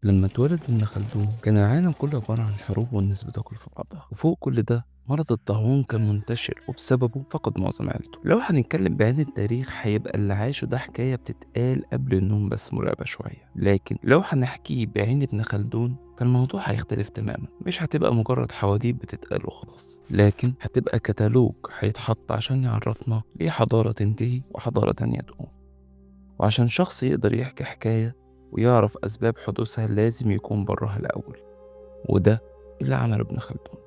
لما اتولد ابن خلدون كان العالم كله عبارة عن حروب والناس بتاكل في بعضها، وفوق كل ده مرض الطاعون كان منتشر وبسببه فقد معظم عيلته. لو هنتكلم بعين التاريخ هيبقى اللي عاشه ده حكاية بتتقال قبل النوم بس مرعبة شوية، لكن لو هنحكيه بعين ابن خلدون فالموضوع هيختلف تماما. مش هتبقى مجرد حواديت بتتقال وخلاص، لكن هتبقى كتالوج هيتحط عشان يعرفنا ليه حضارة تنتهي وحضارة تانية تقوم. وعشان شخص يقدر يحكي حكاية ويعرف أسباب حدوثها لازم يكون براها الأول، وده اللي عمله ابن خلدون.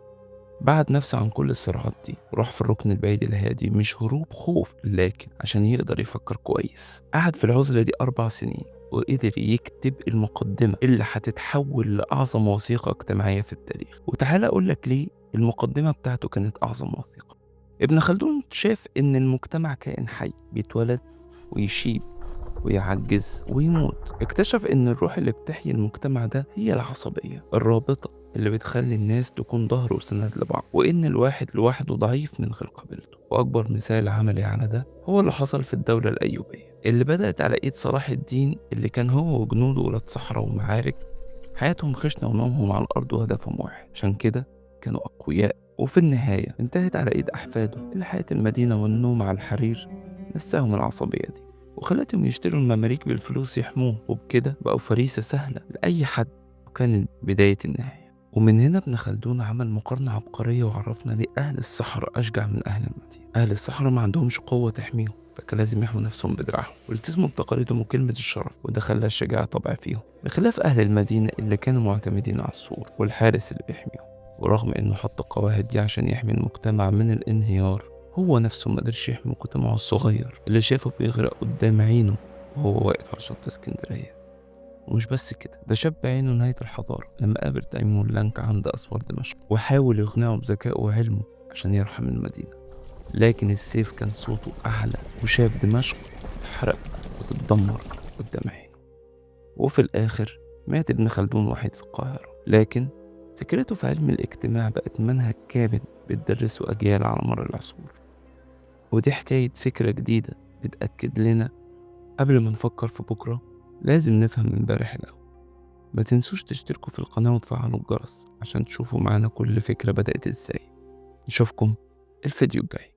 بعد نفسه عن كل الصراعات دي وراح في الركن البعيد الهادي، مش هروب خوف لكن عشان يقدر يفكر كويس. قعد في العزلة دي 4 سنين وقدر يكتب المقدمة اللي هتتحول لأعظم وثيقة اجتماعية في التاريخ. وتعالى أقولك ليه المقدمة بتاعته كانت أعظم وثيقة. ابن خلدون شاف إن المجتمع كائن حي بيتولد ويشيب ويعجز ويموت. اكتشف ان الروح اللي بتحيي المجتمع ده هي العصبية الرابطة اللي بتخلي الناس تكون ظهر وسند لبعض، وان الواحد لوحده ضعيف من غير قبيلته. واكبر مثال عملي على ده هو اللي حصل في الدولة الايوبية اللي بدأت على ايد صلاح الدين، اللي كان هو وجنوده ولاد صحراء ومعارك، حياتهم خشنة ونومهم على الارض وهدفهم واحد. عشان كده كانوا اقوياء، وفي النهاية انتهت على ايد احفاده اللي حياة المدينة والنوم على الحرير نساهم العصبية دي وخلتهم يشتروا المماليك بالفلوس يحموه، وبكده بقوا فريسة سهلة لأي حد. وكانت بداية النهاية. ومن هنا ابن خلدون عمل مقارنة عبقرية وعرفنا ليه أهل الصحراء أشجع من أهل المدينة. أهل الصحراء ما عندهمش قوة تحميهم، فكان لازم يحموا نفسهم بدراعهم والتزموا بتقاليدهم وكلمة الشرف، وده خلى الشجاعة طبع فيهم، بخلاف أهل المدينة اللي كانوا معتمدين على السور والحارس اللي بيحميهم. ورغم إنه حط القواعد دي عشان يحمي المجتمع من الانهيار، هو نفسه مقدرش يحمي مجتمعه الصغير اللي شافه بيغرق قدام عينه وهو واقف على شط اسكندرية. ومش بس كده، ده شاب بعينه نهاية الحضارة لما قابل تيمور لانكا عند أسوار دمشق وحاول يقنعه بذكائه وعلمه عشان يرحم المدينة، لكن السيف كان صوته أعلى وشاف دمشق تتحرق وتتدمر قدام عينه. وفي الآخر مات ابن خلدون وحيد في القاهرة، لكن فكرته في علم الاجتماع بقت منهج كامل بتدرسه أجيال على مر العصور. ودي حكاية فكرة جديدة بتأكد لنا قبل ما نفكر في بكرة لازم نفهم امبارح الأول. ما تنسوش تشتركوا في القناة وتفعلوا الجرس عشان تشوفوا معانا كل فكرة بدأت ازاي. نشوفكم الفيديو الجاي.